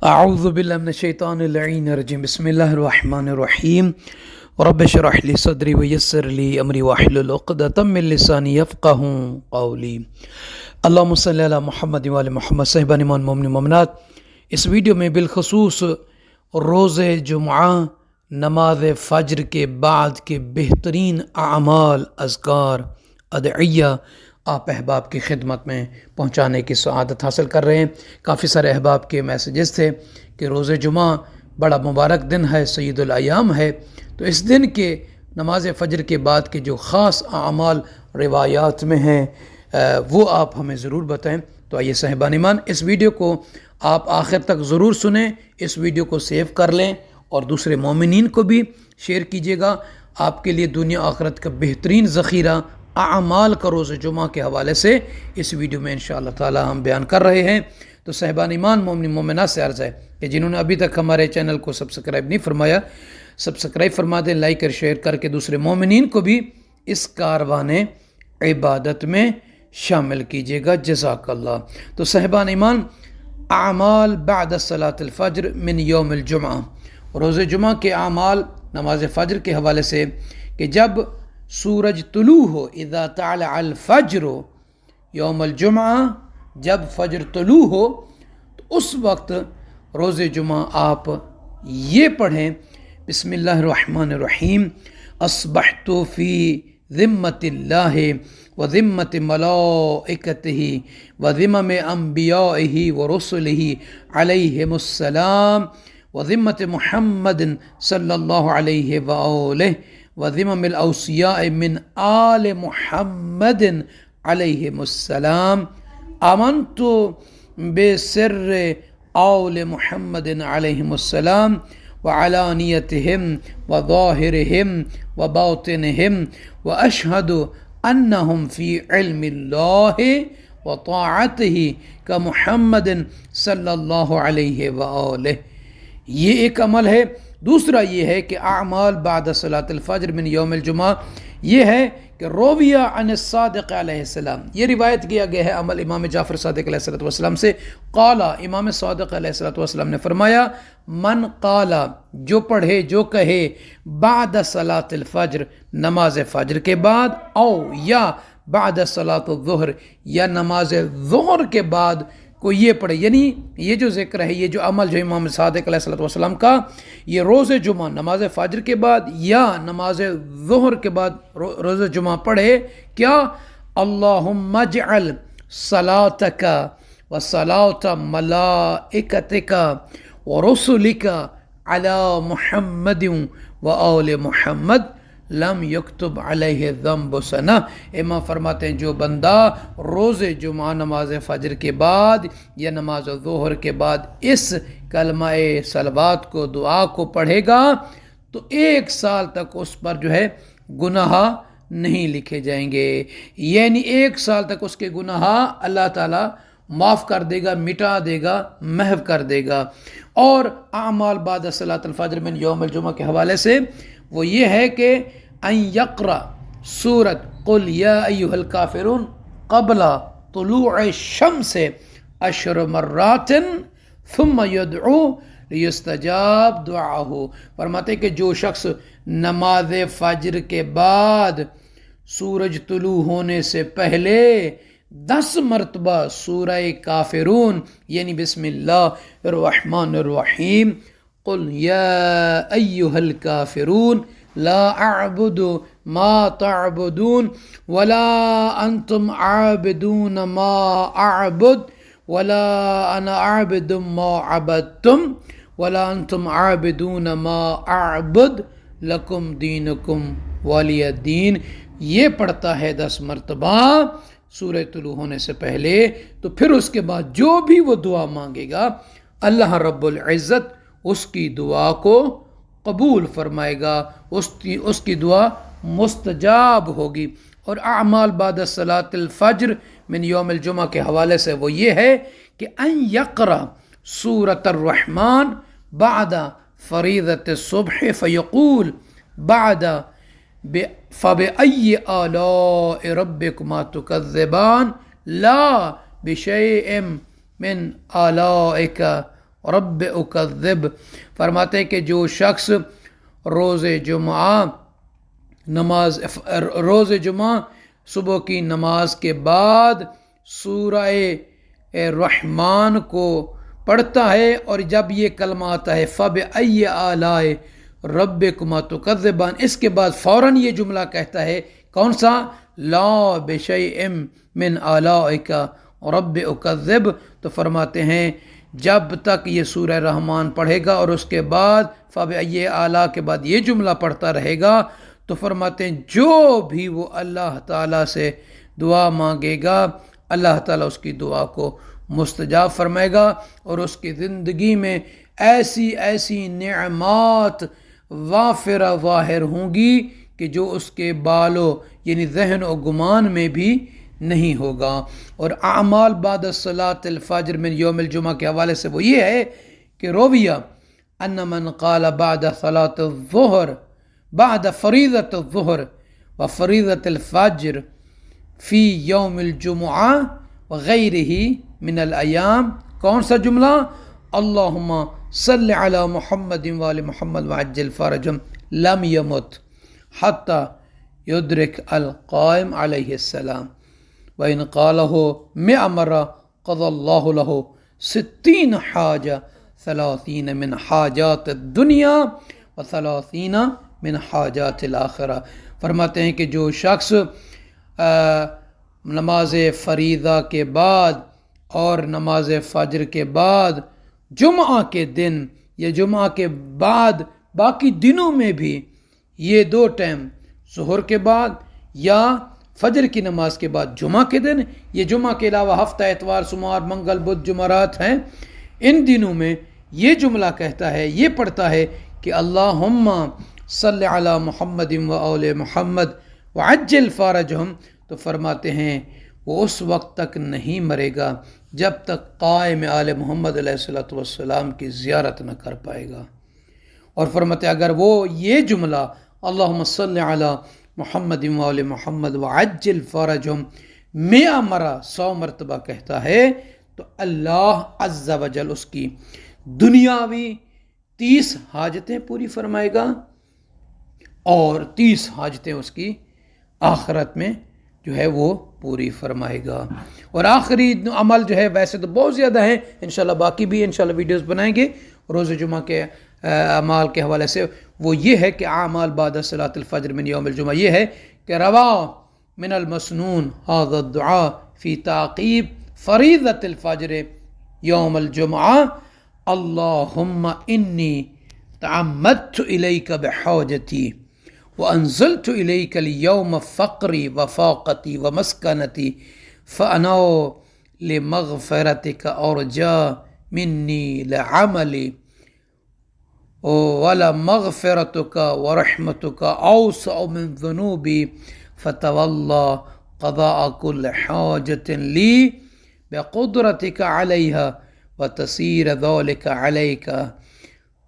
اعوذ باللہ من الشیطان اللعین الرجیم بسم اللہ الرحمن الرحیم رب اشرح لی صدری ویسر لی امری واحلل عقدۃ من لسانی یفقہوا قولی اللہم صلی علی محمد وعلی محمد صاحبان ایمان مومن مومنات۔ اس ویڈیو میں بالخصوص روز جمعہ نماز فجر کے بعد کے بہترین اعمال، اذکار، ادعیہ آپ احباب کی خدمت میں پہنچانے کی سعادت حاصل کر رہے ہیں۔ کافی سارے احباب کے میسیجز تھے کہ روز جمعہ بڑا مبارک دن ہے، سید الایام ہے، تو اس دن کے نماز فجر کے بعد کے جو خاص اعمال روایات میں ہیں وہ آپ ہمیں ضرور بتائیں۔ تو آئیے صاحبان ایمان، اس ویڈیو کو آپ آخر تک ضرور سنیں، اس ویڈیو کو سیو کر لیں اور دوسرے مومنین کو بھی شیئر کیجیے گا۔ آپ کے لیے دنیا آخرت کا بہترین ذخیرہ اعمال کا روز جمعہ کے حوالے سے اس ویڈیو میں انشاءاللہ تعالی ہم بیان کر رہے ہیں۔ تو صاحبان ایمان، مومن مومنات سے عرض ہے کہ جنہوں نے ابھی تک ہمارے چینل کو سبسکرائب نہیں فرمایا، سبسکرائب فرما دیں، لائک اور شیئر کر کے دوسرے مومنین کو بھی اس کاروان عبادت میں شامل کیجیے گا، جزاک اللہ۔ تو صاحبان ایمان، اعمال بعد صلاۃ الفجر من یوم الجمعہ، روز جمعہ کے اعمال نماز فجر کے حوالے سے کہ جب سورج طلوع ہو، اذا طلع الفجر یوم الجمعہ، جب فجر طلوع ہو تو اس وقت روز جمعہ آپ یہ پڑھیں، بسم اللہ الرحمن الرحیم، اصبحت فی ذمۃ اللہ و ذمۃ ملائکتہ و ذمم انبیائہ و رسلہ علیہم السلام و ذمۃ محمد صلی اللہ علیہ وآلہ وذمم الاوصیاء من آل محمد علیہم السلام، آمنت بسر آل محمد علیہم السلام وعلانیتہم وظاہرہم وباطنہم واشہد انہم فی علم اللہ وطاعتہ کمحمد صلی اللہ علیہ وآلہ۔ یہ ایک عمل ہے۔ دوسرا یہ ہے کہ اعمال بعد صلاۃ الفجر من یوم الجمعہ، یہ ہے کہ رویہ عن الصادق علیہ السلام، یہ روایت کیا گیا ہے عمل امام جعفر صادق علیہ السلام سے، قال، امام صادق علیہ السلام نے فرمایا، من قال، جو پڑھے، جو کہے، بعد صلاۃ الفجر، نماز فجر کے بعد، او یا بعد صلاۃ الظہر، یا نماز ظہر کے بعد کو یہ پڑھے، یعنی یہ جو ذکر ہے، یہ جو عمل جو امام صادق علیہ السلام کا، یہ روز جمعہ نماز فجر کے بعد یا نماز ظہر کے بعد روز جمعہ پڑھے، کیا؟ اللہم اجعل صلاتک و صلاۃ ملائکتک و رسلک علی محمد و آل محمد لم یکتب علیہ ذنب سنہ۔ امام فرماتے ہیں جو بندہ روز جمعہ نماز فجر کے بعد یا نماز ظہر کے بعد اس کلمہ صلوات کو، دعا کو پڑھے گا تو 1 سال تک اس پر جو ہے گناہ نہیں لکھے جائیں گے، یعنی 1 سال تک اس کے گناہ اللہ تعالیٰ معاف کر دے گا، مٹا دے گا، محو کر دے گا۔ اور اعمال بعد صلاۃ الفجر من یوم الجمعہ کے حوالے سے وہ یہ ہے کہ ان یقرأ سورت قل یا ایہا الکافرون قبل طلوع الشمس 10 مرات ثم یدعو لیستجاب دعاہ۔ فرماتے کہ جو شخص نماز فجر کے بعد سورج طلوع ہونے سے پہلے 10 مرتبہ سورہ کافرون یعنی بسم اللہ الرحمن الرحیم، قل یا ایہا الکافرون لا اعبد ما تعبدون ولا انتم عابدون ما اعبد ولا انا عابد ما عبدتم ولا انتم عابدون ما اعبد لکم دینکم ولی الدین، یہ پڑھتا ہے 10 مرتبہ سورہ طلوع ہونے سے پہلے، تو پھر اس کے بعد جو بھی وہ دعا مانگے گا اللہ رب العزت اس کی دعا کو قبول فرمائے گا، اس کی دعا مستجاب ہوگی۔ اور اعمال بعد صلاۃ الفجر من یوم الجمعہ کے حوالے سے وہ یہ ہے کہ ان یقرأ سورۃ الرحمن بعد فریضۃ الصبح فیقول بعد فبأي آلاء ربكما تكذبان لا بشيء من آلائك رب اکذب، فرماتے ہیں کہ جو شخص روز جمعہ صبح کی نماز کے بعد سورہ رحمان کو پڑھتا ہے اور جب یہ کلمہ آتا ہے فَبِأَيِّ آلَاءِ رَبِّكُمَا تُكَذِّبَانِ، اس کے بعد فوراً یہ جملہ کہتا ہے کون سا؟ لا بشیء من آلائک رب اکذب، تو فرماتے ہیں جب تک یہ سورہ رحمان پڑھے گا اور اس کے بعد فَبِأَيِّ آلاء کے بعد یہ جملہ پڑھتا رہے گا، تو فرماتے ہیں جو بھی وہ اللہ تعالیٰ سے دعا مانگے گا اللہ تعالیٰ اس کی دعا کو مستجاب فرمائے گا، اور اس کی زندگی میں ایسی ایسی نعمات وافرہ ظاہر ہوں گی کہ جو اس کے بالوں یعنی ذہن و گمان میں بھی نہیں ہوگا۔ اور اعمال بعد صلاۃ الفجر من یوم الجمعہ کے حوالے سے وہ یہ ہے کہ رویہ ان من قال بعد صلاۃ الظہر بعد فریضۃ الظہر و فریضۃ الفجر فی یوم الجمعہ وغیرہ من الایام، کون سا جملہ؟ اللہم صلی علی محمد وآل محمد وعجل فرجهم لم يمت حتی یدرک القائم علیہ السلام، وإن قاله 100 مرة قضى الله له 60 حاجة 30 من حاجات الدنیا و30 من حاجات الآخرہ۔ فرماتے ہیں کہ جو شخص نماز فریضہ کے بعد اور نماز فجر کے بعد جمعہ کے دن یا جمعہ کے بعد باقی دنوں میں بھی یہ دو ٹائم ظہر کے بعد یا فجر کی نماز کے بعد جمعہ کے دن، یہ جمعہ کے علاوہ ہفتہ اتوار سوموار منگل بدھ جمعرات ہیں، ان دنوں میں یہ جملہ کہتا ہے، یہ پڑھتا ہے کہ اللہم صلی علی محمد و آل محمد وعجل فرجهم، تو فرماتے ہیں وہ اس وقت تک نہیں مرے گا جب تک قائم آل محمد علیہ السلام کی زیارت نہ کر پائے گا۔ اور فرماتے ہیں اگر وہ یہ جملہ اللہم صلی علی محمد و آل محمد وعجل فرجهم 100 مرہ 100 مرتبہ کہتا ہے تو اللہ عز و جل اس کی دنیاوی 30 حاجتیں پوری فرمائے گا اور 30 حاجتیں اس کی آخرت میں جو ہے وہ پوری فرمائے گا۔ اور آخری عمل جو ہے ویسے تو بہت زیادہ ہیں، انشاءاللہ باقی بھی انشاءاللہ ویڈیوز بنائیں گے روز جمعہ کے اعمال کے حوالے سے، وہ یہ ہے کہ اعمال بعد صلاۃ الفجر من یوم الجمعہ، یہ ہے کہ روا من المسنون هذا الدعاء فی تعقیب فریضۃ الفجر یوم الجمعہ، اللہم انی تعمدت الیک بحاجتی وانزلت الیک اليوم فقری وفاقتی ومسکنتی فانو لمغفرتک ارجا منی لعملی ولمغفرتک ورحمتک اوسع من ذنوبی فتولی قضاء كل حاجة لي بقدرتك عليها وتسير ذلك عليك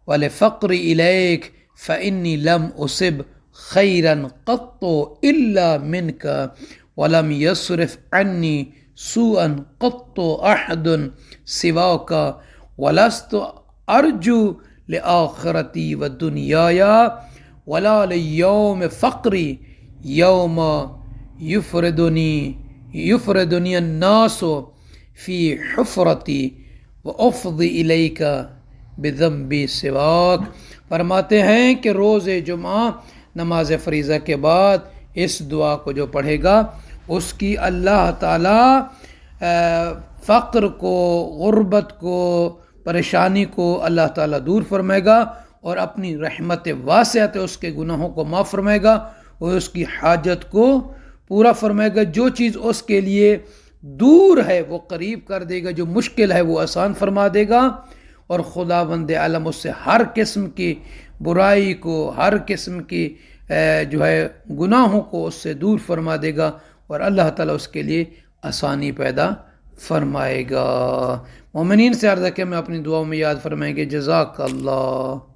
ولفقري إليك فإني لم أصب خيرا قط إلا منك ولم يصرف عني سوءا قط أحد سواك ولست أرجو لآخرتي ودنياي ولا ليوم فقري يوم يفردني الناس في حفرتي وأفضي إليك بذنبي سواك۔ فرماتے ہیں کہ روز جمعہ نماز فریضہ کے بعد اس دعا کو جو پڑھے گا اس کی اللہ تعالی فقر کو، غربت کو، پریشانی کو اللہ تعالیٰ دور فرمائے گا اور اپنی رحمت واسعت اس کے گناہوں کو معاف فرمائے گا اور اس کی حاجت کو پورا فرمائے گا۔ جو چیز اس کے لیے دور ہے وہ قریب کر دے گا، جو مشکل ہے وہ آسان فرما دے گا، اور خداوند عالم اس سے ہر قسم کی برائی کو، ہر قسم کی جو ہے گناہوں کو اس سے دور فرما دے گا اور اللہ تعالیٰ اس کے لیے آسانی پیدا فرمائے گا۔ مومنین سے عرض ہے کہ میں اپنی دعاؤں میں یاد فرمائیں گے۔ جزاک اللہ۔